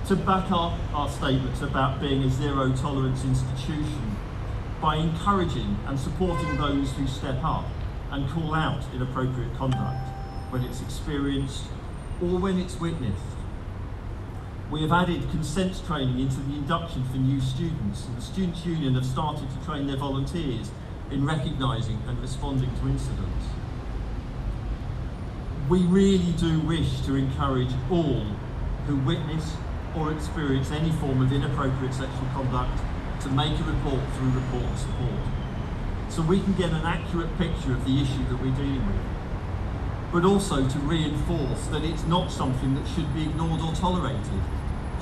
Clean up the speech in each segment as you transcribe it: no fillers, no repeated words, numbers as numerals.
to back up our statements about being a zero tolerance institution by encouraging and supporting those who step up and call out inappropriate conduct when it's experienced or when it's witnessed. We have added consent training into the induction for new students, and the Students' Union have started to train their volunteers in recognising and responding to incidents. We really do wish to encourage all who witness or experience any form of inappropriate sexual conduct to make a report through Report and Support, so we can get an accurate picture of the issue that we're dealing with, but also to reinforce that it's not something that should be ignored or tolerated.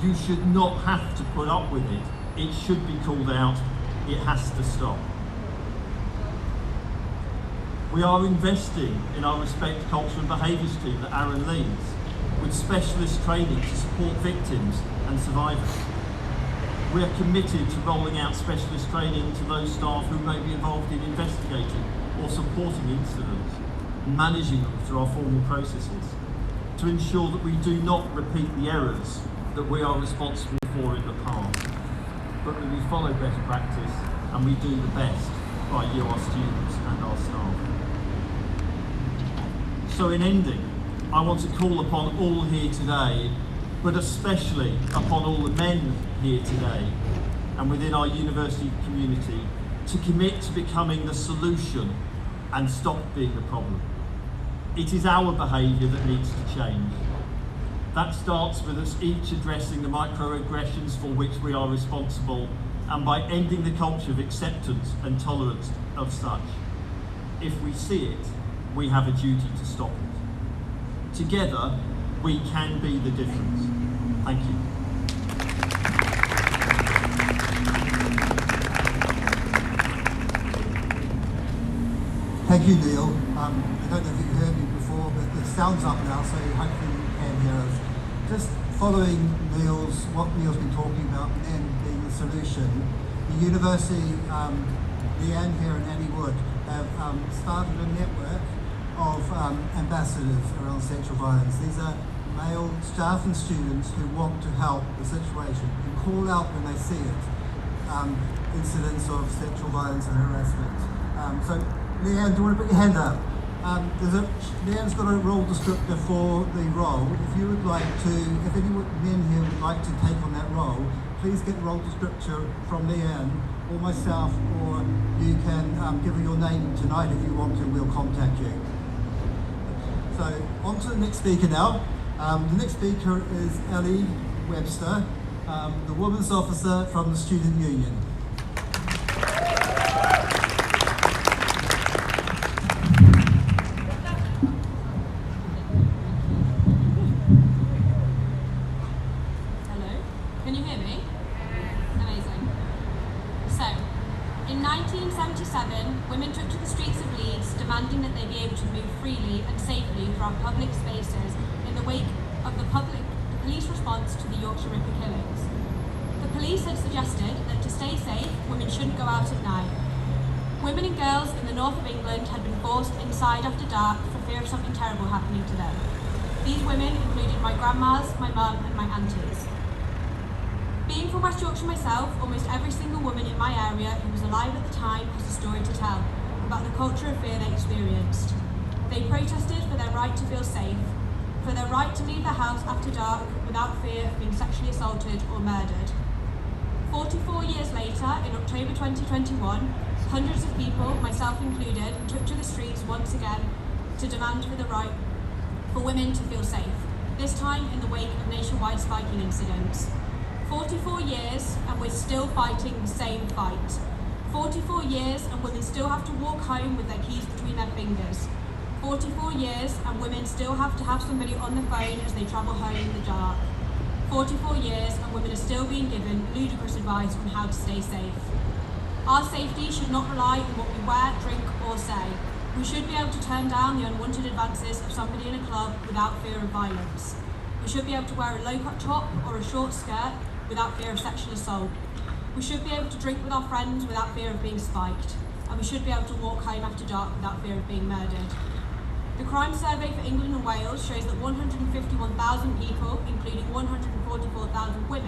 You should not have to put up with it. It should be called out. It has to stop. We are investing in our Respect, Culture and Behaviours team that Aaron leads, with specialist training to support victims and survivors. We are committed to rolling out specialist training to those staff who may be involved in investigating or supporting incidents, managing them through our formal processes, to ensure that we do not repeat the errors that we are responsible for in the past, but that we follow better practice and we do the best by you, our students and our staff. So in ending, I want to call upon all here today, but especially upon all the men here today and within our university community, to commit to becoming the solution and stop being the problem. It is our behaviour that needs to change. That starts with us each addressing the microaggressions for which we are responsible, and by ending the culture of acceptance and tolerance of such. If we see it, we have a duty to stop it. Together, we can be the difference. Thank you. Thank you, Neil. I don't know if you heard me before, but the sound's up now, so hopefully you can hear us. Just following what Neil's been talking about, men being the solution, the university, Leanne here and Annie Wood, have started a network of ambassadors around sexual violence. These are male staff and students who want to help the situation and call out when they see it, incidents of sexual violence and harassment. So Leanne, do you want to put your hand up? Leanne's got a role descriptor for the role. If you would like to, if any men here would like to take on that role, please get the role descriptor from Leanne or myself, or you can give her your name tonight if you want to, we'll contact you. So on to the next speaker now. The next speaker is Ellie Webster, the Women's Officer from the Student Union. Hello, can you hear me? Amazing. So, in 1977, women took to the streets of Leeds demanding that they be able to move freely and safely throughout public spaces in the wake of the police response to the Yorkshire Ripper killings. The police had suggested that to stay safe, women shouldn't go out at night. Women and girls in the north of England had been forced inside after dark for fear of something terrible happening to them. These women included my grandmas, my mum and my aunties. Being from West Yorkshire myself, almost every single woman in my area who was alive at the time has a story to tell about the culture of fear they experienced. They protested for their right to feel safe, for their right to leave their house after dark without fear of being sexually assaulted or murdered. 44 years later, in October 2021, hundreds of people, myself included, took to the streets once again to demand for the right for women to feel safe, this time in the wake of nationwide spiking incidents. 44 years and we're still fighting the same fight. 44 years and women still have to walk home with their keys between their fingers. 44 years and women still have to have somebody on the phone as they travel home in the dark. 44 years and women are still being given ludicrous advice on how to stay safe. Our safety should not rely on what we wear, drink or say. We should be able to turn down the unwanted advances of somebody in a club without fear of violence. We should be able to wear a low-cut top or a short skirt without fear of sexual assault. We should be able to drink with our friends without fear of being spiked. And we should be able to walk home after dark without fear of being murdered. The crime survey for England and Wales shows that 151,000 people, including 144,000 women,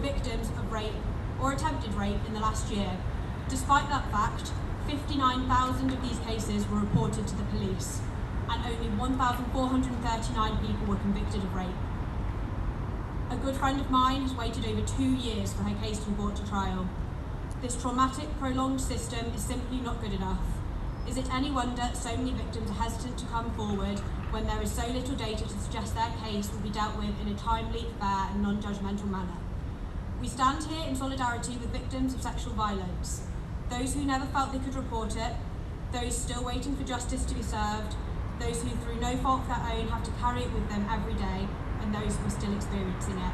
victims of rape or attempted rape in the last year. Despite that fact, 59,000 of these cases were reported to the police, and only 1,439 people were convicted of rape. A good friend of mine has waited over 2 years for her case to be brought to trial. This traumatic, prolonged system is simply not good enough. Is it any wonder so many victims are hesitant to come forward when there is so little data to suggest their case will be dealt with in a timely, fair and non-judgmental manner? We stand here in solidarity with victims of sexual violence, those who never felt they could report it, those still waiting for justice to be served, those who through no fault of their own have to carry it with them every day, and those who are still experiencing it.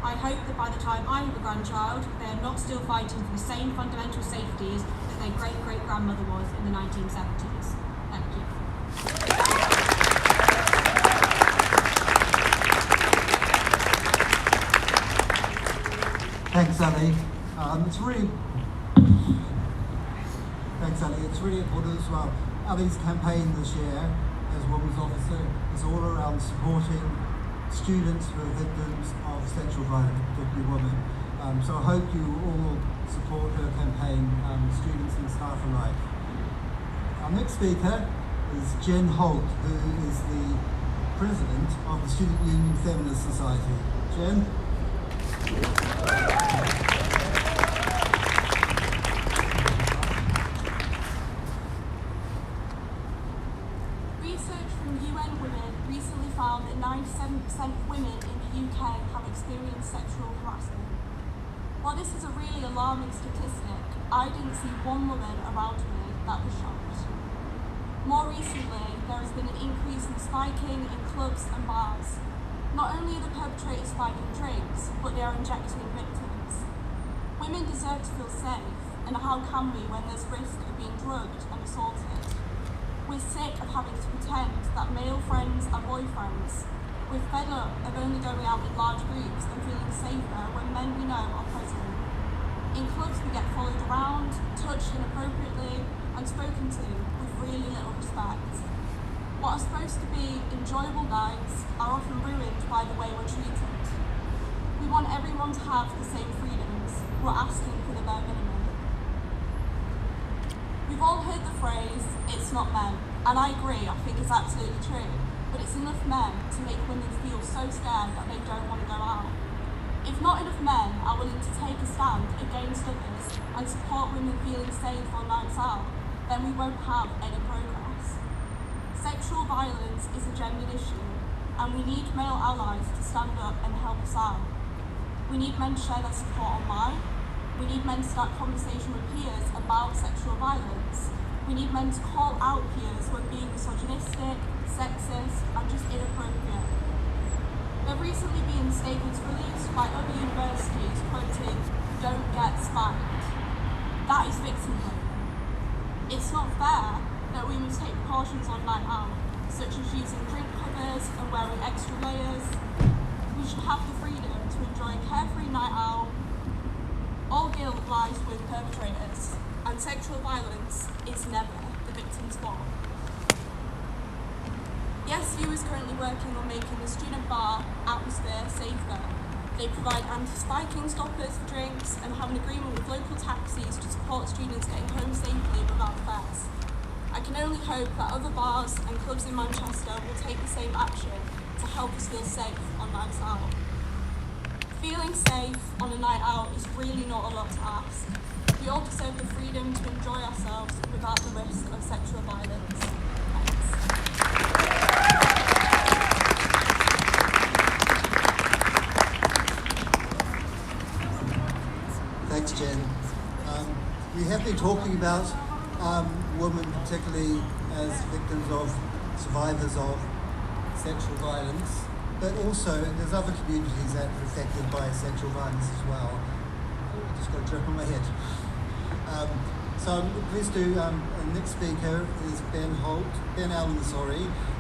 I hope that by the time I have a grandchild, they are not still fighting for the same fundamental safeties that their great-great-grandmother was in the 1970s. Thank you. Thanks, Ali. Thanks, Ali. It's really important as well. Ali's campaign this year as Women's Officer is all around supporting students who are victims of sexual violence, particularly women. So I hope you all support her campaign, students and staff alike. Our next speaker is Jen Holt, who is the president of the Student Union Feminist Society. Jen? Research from UN Women recently found that 97% of women in the UK have experienced sexual harassment. While this is a really alarming statistic, I didn't see one woman around me that was shocked. More recently, there has been an increase in spiking in clubs and bars. Not only are the perpetrators spiking drinks, but they are injecting victims. Women deserve to feel safe, and how can we when there's risk of being drugged and assaulted? We're sick of having to pretend that male friends are boyfriends. We're fed up of only going out in large groups and feeling safer when men we know are present. In clubs we get followed around, touched inappropriately, and spoken to with really little respect. What are supposed to be enjoyable nights are often ruined by the way we're treated. We want everyone to have the same freedoms. We're asking for the bare minimum. We've all heard the phrase, "it's not men," and I agree, I think it's absolutely true. But it's enough men to make women feel so scared that they don't want to go out. If not enough men are willing to take a stand against others and support women feeling safe on nights out, then we won't have any progress. Sexual violence is a gendered issue, and we need male allies to stand up and help us out. We need men to share their support online. We need men to start conversation with peers about sexual violence. We need men to call out peers when being misogynistic, sexist, and just inappropriate. There have recently been statements released by other universities quoting, "Don't get spanked." That is victim blaming. It's not fair that we must take precautions on night out, such as using drink covers and wearing extra layers. We should have the freedom to enjoy a carefree night out. All guilt lies with perpetrators, and sexual violence is never the victim's fault. Yes, you is currently working on making the student bar atmosphere safer. They provide anti-spiking stoppers for drinks and have an agreement with local taxis to support students getting home safely without fares. I can only hope that other bars and clubs in Manchester will take the same action to help us feel safe on nights out. Feeling safe on a night out is really not a lot to ask. We all deserve the freedom to enjoy ourselves without the risk of sexual violence. Thanks. Thanks, Jen. We have been talking about women, particularly as victims of survivors of sexual violence, but also there's other communities that are affected by sexual violence as well. I just got a drip on my head. So I'm pleased to, the next speaker is Ben Allen,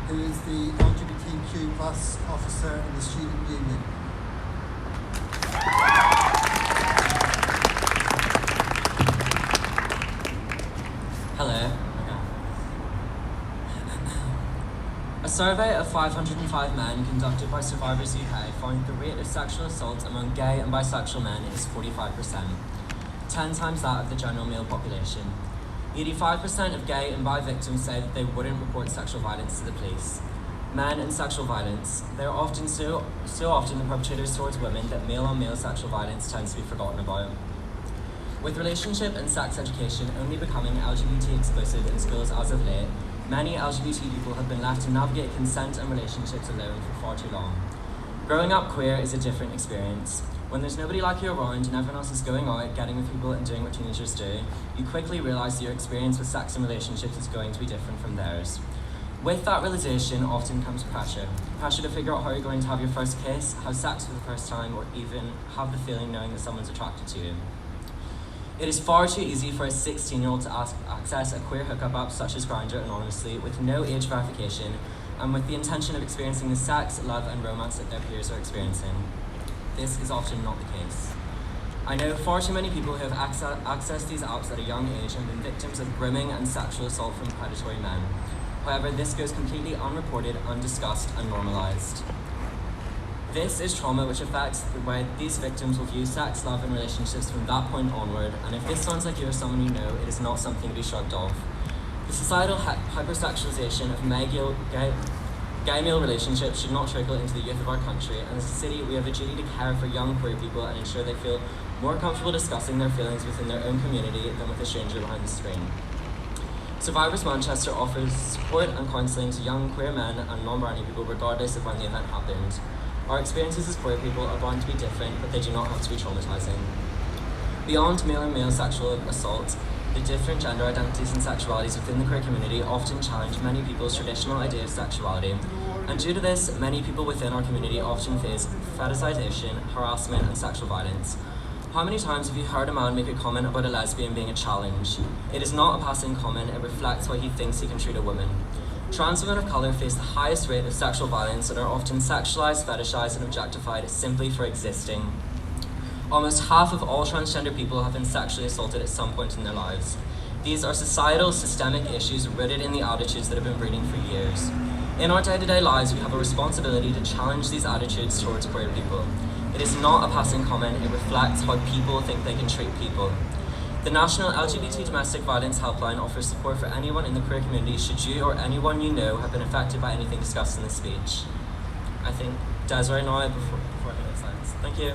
who is the LGBTQ plus officer in the Student Union. Hello. A survey of 505 men conducted by Survivors UK found the rate of sexual assault among gay and bisexual men is 45%, 10 times that of the general male population. 85% of gay and bi victims say that they wouldn't report sexual violence to the police. Men and sexual violence, they are often so often the perpetrators towards women that male-on-male sexual violence tends to be forgotten about. With relationship and sex education only becoming LGBT exclusive in schools as of late, many LGBT people have been left to navigate consent and relationships alone for far too long. Growing up queer is a different experience. When there's nobody like you around and everyone else is going out, getting with people and doing what teenagers do, you quickly realise that your experience with sex and relationships is going to be different from theirs. With that realisation often comes pressure. Pressure to figure out how you're going to have your first kiss, have sex for the first time, or even have the feeling knowing that someone's attracted to you. It is far too easy for a 16-year-old to access a queer hookup app such as Grindr anonymously with no age verification and with the intention of experiencing the sex, love and romance that their peers are experiencing. This is often not the case. I know far too many people who have accessed these apps at a young age and been victims of grooming and sexual assault from predatory men. However, this goes completely unreported, undiscussed and normalised. This is trauma which affects the way these victims will view sex, love and relationships from that point onward, and if this sounds like you or someone you know, it is not something to be shrugged off. The societal hypersexualisation of gay male relationships should not trickle into the youth of our country, and as a city we have a duty to care for young queer people and ensure they feel more comfortable discussing their feelings within their own community than with a stranger behind the screen. Survivors Manchester offers support and counselling to young queer men and non-binary people regardless of when the event happened. Our experiences as queer people are bound to be different, but they do not have to be traumatising. Beyond male-on-male sexual assault, the different gender identities and sexualities within the queer community often challenge many people's traditional idea of sexuality. And due to this, many people within our community often face fetishization, harassment and sexual violence. How many times have you heard a man make a comment about a lesbian being a challenge? It is not a passing comment, it reflects how he thinks he can treat a woman. Trans women of colour face the highest rate of sexual violence and are often sexualised, fetishised and objectified simply for existing. Almost half of all transgender people have been sexually assaulted at some point in their lives. These are societal, systemic issues rooted in the attitudes that have been breeding for years. In our day-to-day lives, we have a responsibility to challenge these attitudes towards queer people. It is not a passing comment, it reflects how people think they can treat people. The National LGBT Domestic Violence Helpline offers support for anyone in the queer community should you or anyone you know have been affected by anything discussed in this speech. I think Desiree now before I go to silence. Thank you.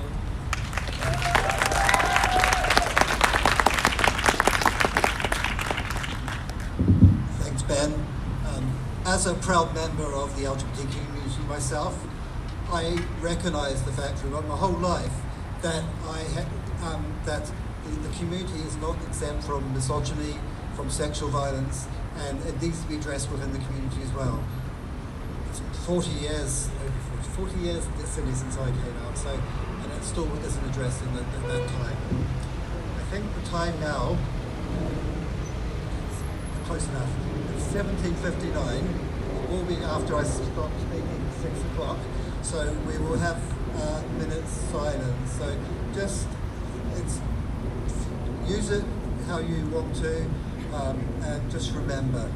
Thanks, Ben. As a proud member of the LGBT community myself, I recognise the fact throughout my whole life that that the community is not exempt from misogyny, from sexual violence, and it needs to be addressed within the community as well. It's 40 years since I came out, so, and it still isn't addressed in that time. I think the time now, close enough, it's 17:59, it will be after I stop speaking 6 o'clock, so we will have minutes silence, so just, use it how you want to, and just remember.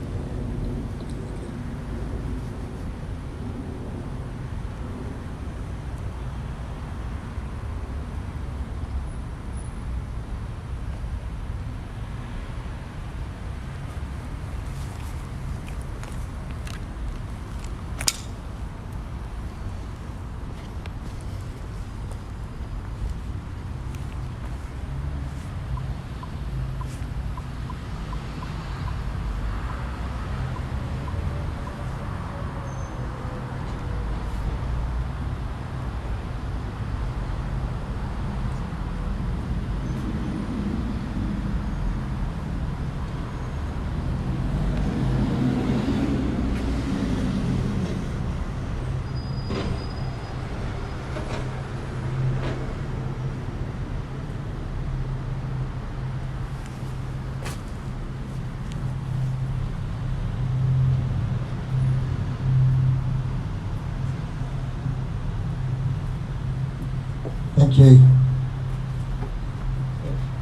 Thank you.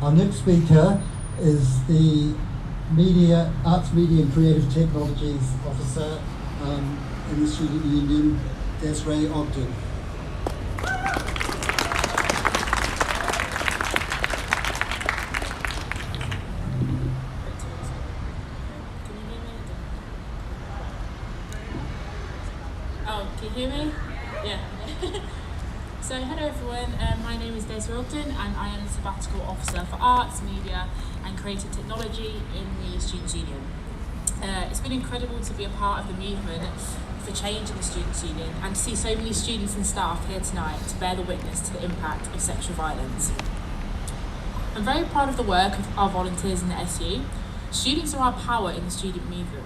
Our next speaker is the Arts, Media and Creative Technologies Officer, in the Student Union, Desiree Ogden. Can you hear me? Yeah. So hello everyone, my name is Desiree Ogden and I am the Sabbatical Officer for Arts, Media and Creative Technology in the Students' Union. It's been incredible to be a part of the movement for change in the Students' Union and to see so many students and staff here tonight to bear the witness to the impact of sexual violence. I'm very proud of the work of our volunteers in the SU. Students are our power in the student movement.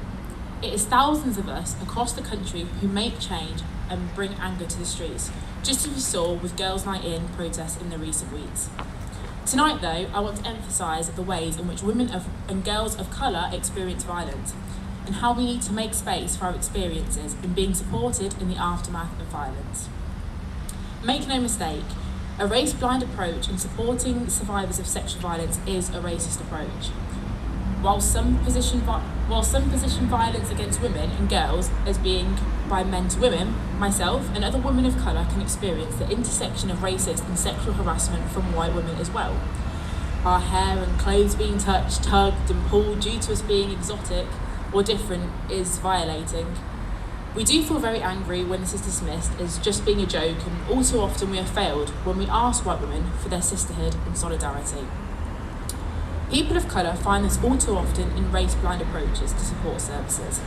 It is thousands of us across the country who make change and bring anger to the streets, just as we saw with Girls' Night In protests in the recent weeks. Tonight though, I want to emphasise the ways in which women and girls of colour experience violence and how we need to make space for our experiences in being supported in the aftermath of violence. Make no mistake, a race-blind approach in supporting survivors of sexual violence is a racist approach. While some position violence against women and girls as being by men to women, myself and other women of colour can experience the intersection of racist and sexual harassment from white women as well. Our hair and clothes being touched, tugged and pulled due to us being exotic or different is violating. We do feel very angry when this is dismissed as just being a joke, and all too often we have failed when we ask white women for their sisterhood and solidarity. People of colour find this all too often in race-blind approaches to support services.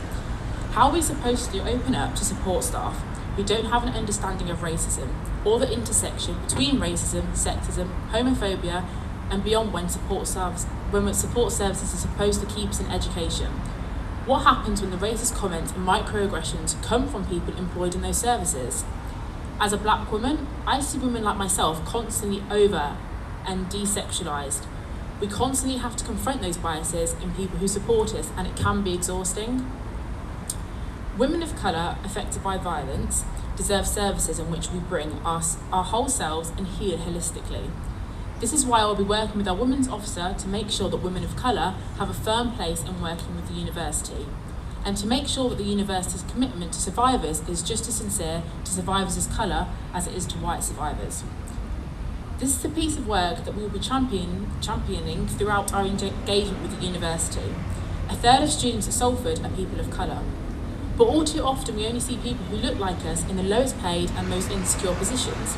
How are we supposed to open up to support staff who don't have an understanding of racism or the intersection between racism, sexism, homophobia and beyond when support services are supposed to keep us in education? What happens when the racist comments and microaggressions come from people employed in those services? As a black woman, I see women like myself constantly over and desexualised. We constantly have to confront those biases in people who support us, and it can be exhausting. Women of colour affected by violence deserve services in which we bring our whole selves and heal holistically. This is why I will be working with our Women's Officer to make sure that women of colour have a firm place in working with the university, and to make sure that the university's commitment to survivors is just as sincere to survivors of colour as it is to white survivors. This is a piece of work that we will be championing throughout our engagement with the university. A third of students at Salford are people of colour, but all too often we only see people who look like us in the lowest paid and most insecure positions.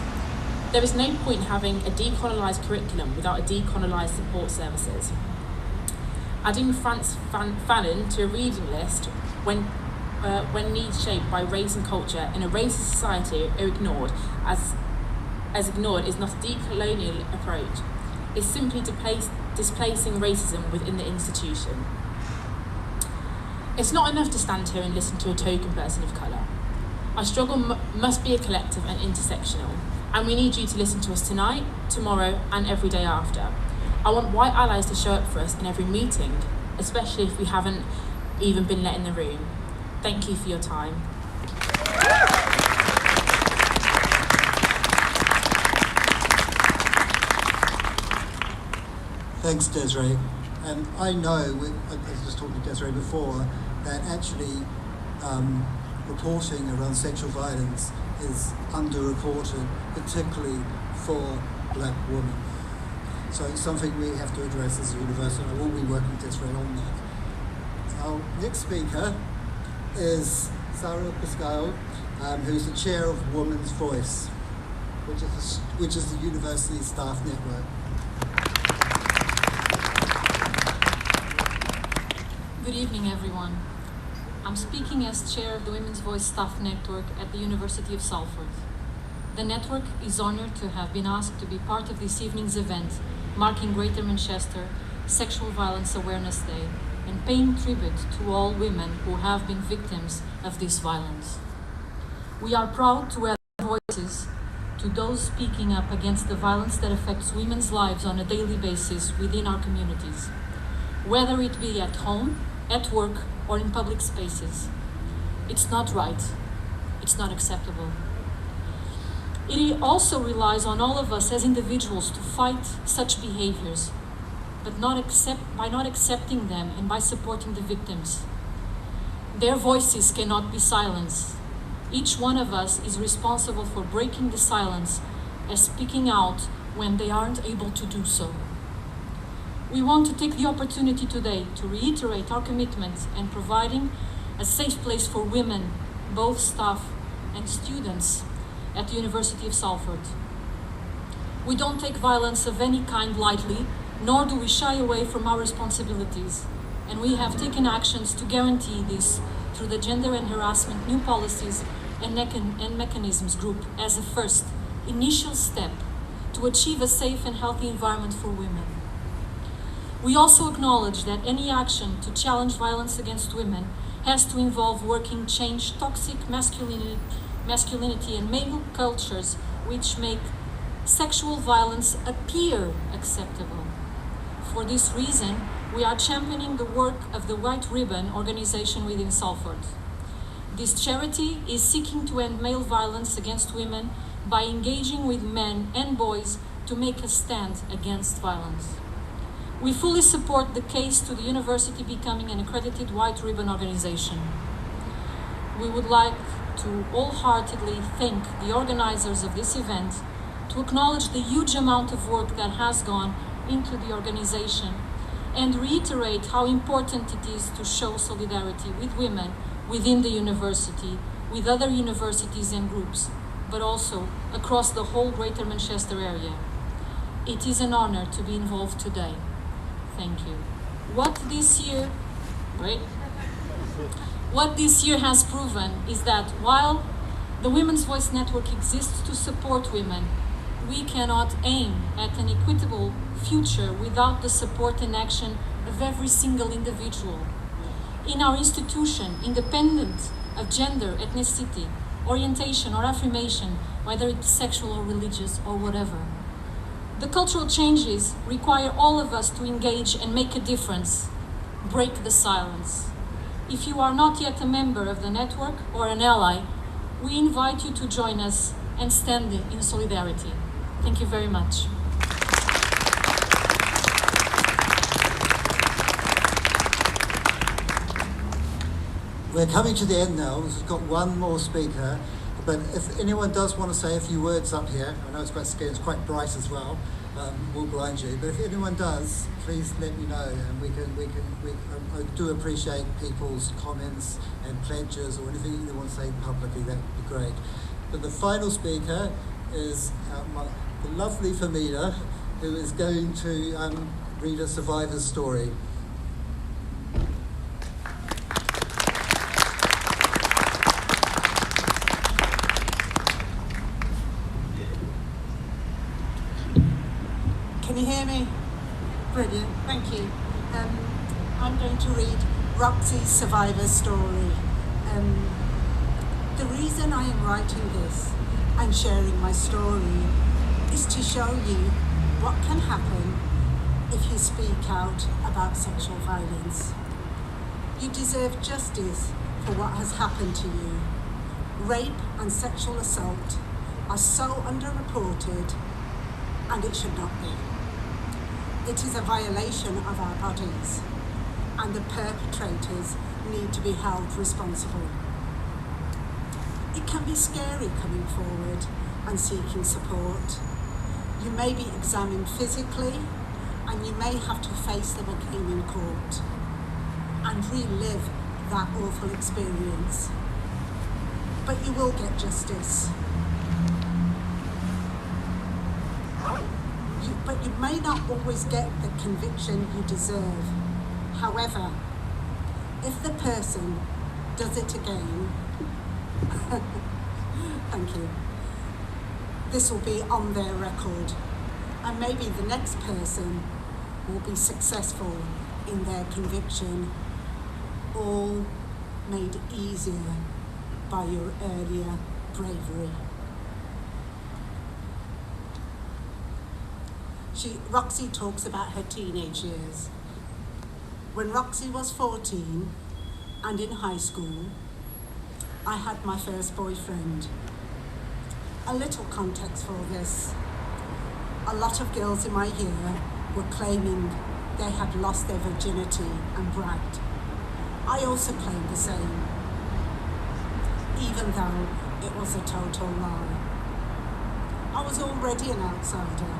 There is no point in having a decolonised curriculum without a decolonised support services. Adding Frantz Fanon to a reading list when needs shaped by race and culture in a racist society are ignored as ignored is not a decolonial approach. It's simply displacing racism within the institution. It's not enough to stand here and listen to a token person of colour. Our struggle must be a collective and intersectional, and we need you to listen to us tonight, tomorrow and every day after. I want white allies to show up for us in every meeting, especially if we haven't even been let in the room. Thank you for your time. Thanks, Desiree. And I know, I was just talking to Desiree before, that actually reporting around sexual violence is underreported, particularly for black women. So it's something we have to address as a university, and I will be working with Desiree on that. Our next speaker is Pascal, who's the chair of Women's Voice, which is the university staff network. Good evening, everyone. I'm speaking as chair of the Women's Voice Staff Network at the University of Salford. The network is honoured to have been asked to be part of this evening's event, marking Greater Manchester Sexual Violence Awareness Day and paying tribute to all women who have been victims of this violence. We are proud to add our voices to those speaking up against the violence that affects women's lives on a daily basis within our communities, whether it be at home, at work, or in public spaces. It's not right. It's not acceptable. It also relies on all of us as individuals to fight such behaviors, but by not accepting them and by supporting the victims. Their voices cannot be silenced. Each one of us is responsible for breaking the silence and speaking out when they aren't able to do so. We want to take the opportunity today to reiterate our commitment in providing a safe place for women, both staff and students at the University of Salford. We don't take violence of any kind lightly, nor do we shy away from our responsibilities, and we have taken actions to guarantee this through the Gender and Harassment New Policies and Mechanisms Group as a first initial step to achieve a safe and healthy environment for women. We also acknowledge that any action to challenge violence against women has to involve working change toxic masculinity and male cultures which make sexual violence appear acceptable. For this reason, we are championing the work of the White Ribbon organization within Salford. This charity is seeking to end male violence against women by engaging with men and boys to make a stand against violence. We fully support the case to the university becoming an accredited White Ribbon organization. We would like to wholeheartedly thank the organizers of this event, to acknowledge the huge amount of work that has gone into the organization, and reiterate how important it is to show solidarity with women within the university, with other universities and groups, but also across the whole Greater Manchester area. It is an honor to be involved today. Thank you. What this year has proven is that while the Women's Voice Network exists to support women, we cannot aim at an equitable future without the support and action of every single individual in our institution, independent of gender, ethnicity, orientation or affirmation, whether it's sexual or religious or whatever. The cultural changes require all of us to engage and make a difference, break the silence. If you are not yet a member of the network or an ally, we invite you to join us and stand in solidarity. Thank you very much. We're coming to the end now. We've got one more speaker, but if anyone does want to say a few words up here, I know it's quite scary, it's quite bright as well, will blind you, but if anyone does, please let me know, and I do appreciate people's comments and pledges or anything you want to say publicly. That would be great. But the final speaker is the lovely Famida, who is going to read a survivor's story. Can you hear me? Brilliant, thank you. I'm going to read Roxy's survivor story. The reason I am writing this and sharing my story is to show you what can happen if you speak out about sexual violence. You deserve justice for what has happened to you. Rape and sexual assault are so underreported, and it should not be. It is a violation of our bodies, and the perpetrators need to be held responsible. It can be scary coming forward and seeking support. You may be examined physically, and you may have to face them again in court and relive that awful experience. But you will get justice. But you may not always get the conviction you deserve. However, if the person does it again, thank you, this will be on their record, and maybe the next person will be successful in their conviction, all made easier by your earlier bravery. Roxy talks about her teenage years. When Roxy was 14 and in high school, I had my first boyfriend. A little context for this. A lot of girls in my year were claiming they had lost their virginity and bragged. I also claimed the same. even though it was a total lie. I was already an outsider,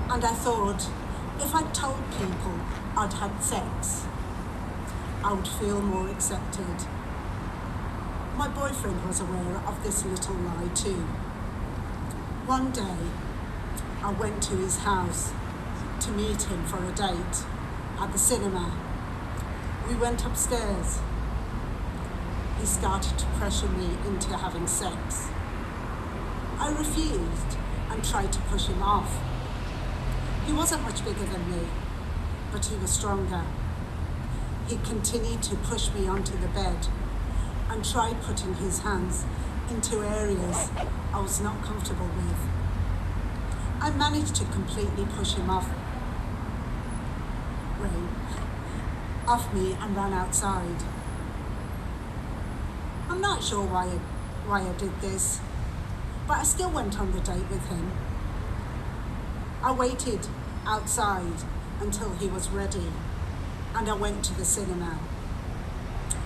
and I thought if I told people I'd had sex, I would feel more accepted. My boyfriend was aware of this little lie too. One day, I went to his house to meet him for a date at the cinema. We went upstairs. He started to pressure me into having sex. I refused and tried to push him off. He wasn't much bigger than me, but he was stronger. He continued to push me onto the bed and tried putting his hands into areas I was not comfortable with. I managed to completely push him off me and ran outside. I'm not sure why I did this, but I still went on the date with him. I waited outside until he was ready, and I went to the cinema.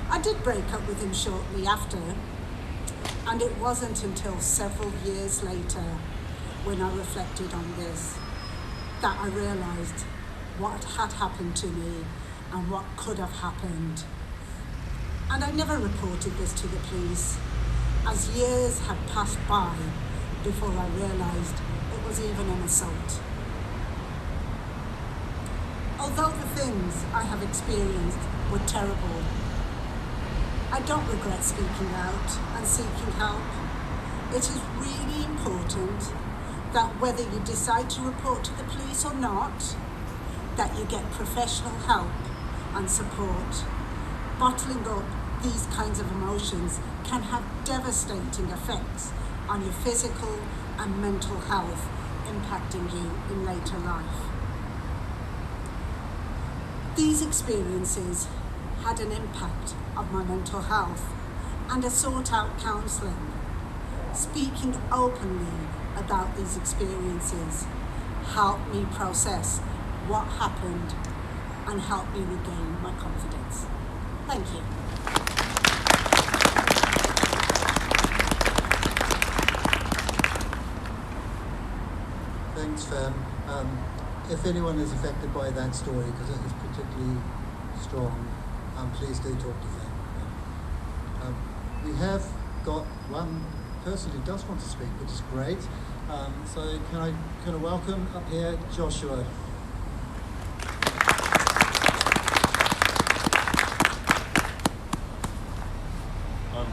I did break up with him shortly after, and it wasn't until several years later, when I reflected on this, that I realised what had happened to me and what could have happened. And I never reported this to the police, as years had passed by before I realised it was even an assault. Although the things I have experienced were terrible, I don't regret speaking out and seeking help. It is really important that whether you decide to report to the police or not, that you get professional help and support. Bottling up these kinds of emotions can have devastating effects on your physical and mental health, impacting you in later life. These experiences had an impact on my mental health, and I sought out counselling. Speaking openly about these experiences helped me process what happened and helped me regain my confidence. Thank you. Thanks, Fam. If anyone is affected by that story, because it is particularly strong, please do talk to Fam. We have got one person who does want to speak, which is great. So can I welcome up here Joshua.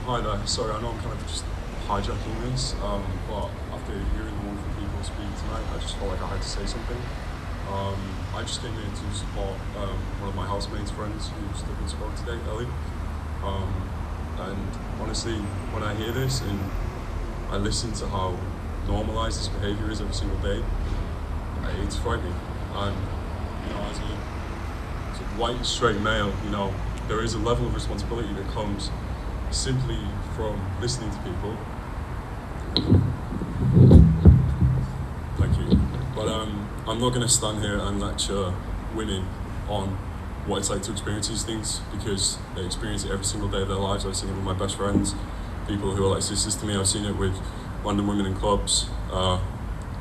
Hi there. Sorry, I know I'm kind of just hijacking this, but after hearing the wonderful people speak tonight, I just felt like I had to say something. I just came here to support one of my housemates' friends who stood and spoke today, Ellie. And honestly, when I hear this and I listen to how normalised this behaviour is every single day, it's frightening. And you know, as a white straight male, you know, there is a level of responsibility that comes simply from listening to people. Thank you. But I'm not going to stand here and lecture women on what it's like to experience these things, because they experience it every single day of their lives. I've seen it with my best friends, people who are like sisters to me. I've seen it with random women in clubs,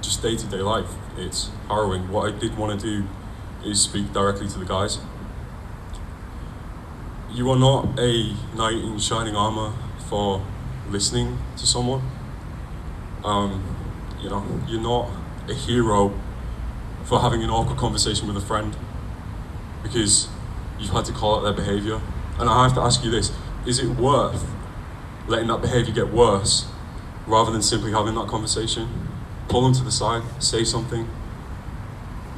just day-to-day life. It's harrowing. What I did want to do is speak directly to the guys. You are not a knight in shining armor for listening to someone. You know, you're not a hero for having an awkward conversation with a friend because you've had to call out their behavior. And I have to ask you this, is it worth letting that behavior get worse rather than simply having that conversation? Pull them to the side, say something.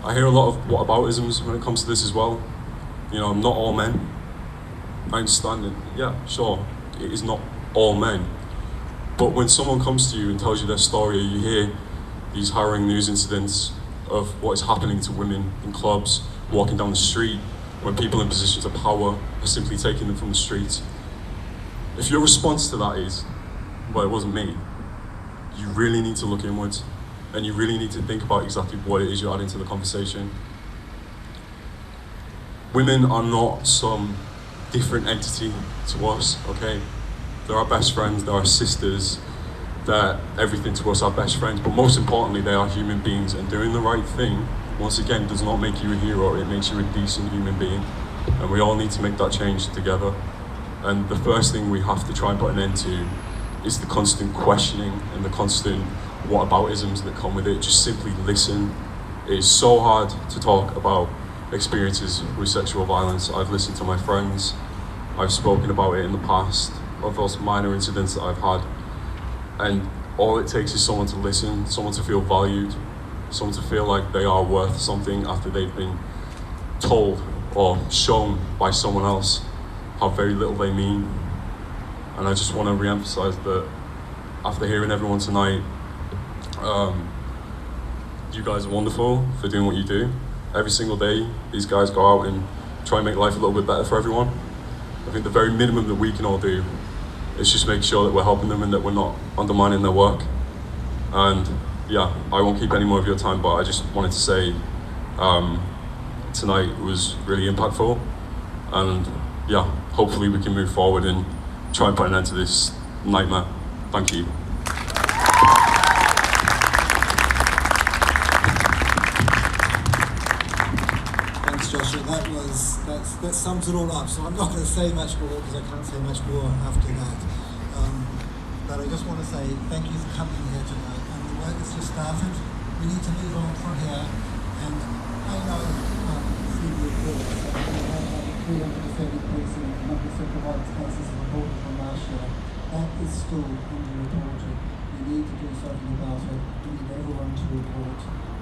I hear a lot of whataboutisms when it comes to this as well. You know, not all men. I understand it. Yeah, sure, it is not all men. But when someone comes to you and tells you their story, or you hear these harrowing news incidents of what is happening to women in clubs, walking down the street, when people in positions of power are simply taking them from the streets. If your response to that is, well, it wasn't me, you really need to look inwards, and you really need to think about exactly what it is you're adding to the conversation. Women are not some different entity to us, okay? They're our best friends, they're our sisters, they're everything to us, our best friends, but most importantly, they are human beings, and doing the right thing, once again, does not make you a hero, it makes you a decent human being, and we all need to make that change together. And the first thing we have to try and put an end to is the constant questioning and the constant whataboutisms that come with it. Just simply listen. It is so hard to talk about experiences with sexual violence. I've listened to my friends, I've spoken about it in the past, of those minor incidents that I've had, and all it takes is someone to listen, someone to feel valued, someone to feel like they are worth something after they've been told or shown by someone else how very little they mean. And I just want to re-emphasize that after hearing everyone tonight, you guys are wonderful for doing what you do. Every single day, these guys go out and try and make life a little bit better for everyone. I think the very minimum that we can all do is just make sure that we're helping them and that we're not undermining their work. And yeah, I won't keep any more of your time, but I just wanted to say tonight was really impactful, and yeah, hopefully we can move forward and try and put an end to this nightmare. Thank you. Thanks, Joshua. That sums it all up. So I'm not going to say much more because I can't say much more after that. But I just want to say thank you for coming here tonight. And the work has just started. We need to move on from here. And I know through the report that we have 330 cases, number of sexual violence cases reported from last year. That is still underreported. We need to do something about it. We need everyone to report.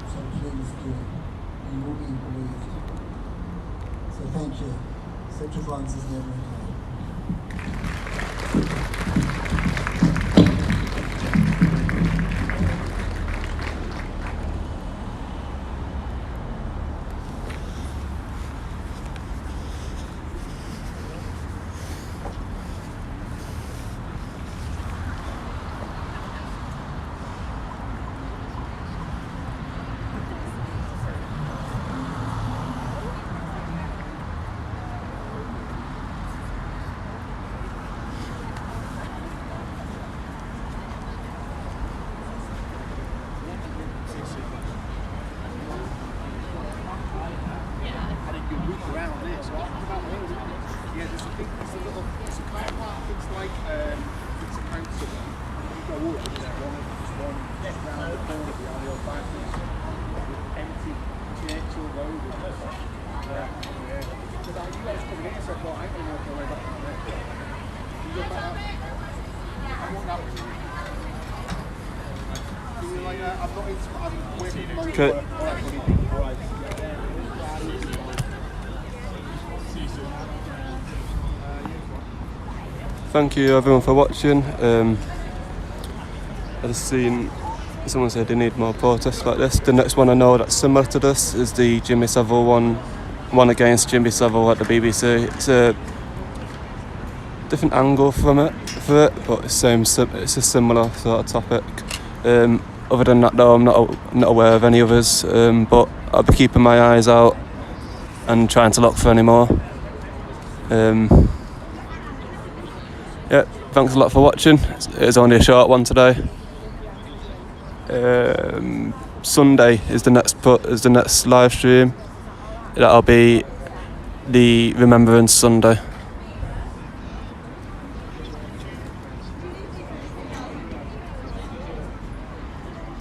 So please do. You will be believed. So thank you. Sexual violence is never okay. Okay. Thank you everyone for watching. I just seen someone said they need more protests like this. The next one I know that's similar to this is the Jimmy Savile one against Jimmy Savile at the BBC. It's a different angle from it, but it's a similar sort of topic. Other than that though, I'm not aware of any others, but I'll be keeping my eyes out and trying to look for any more. Yeah, thanks a lot for watching. It was only a short one today. Sunday is the next live stream. That'll be the Remembrance Sunday.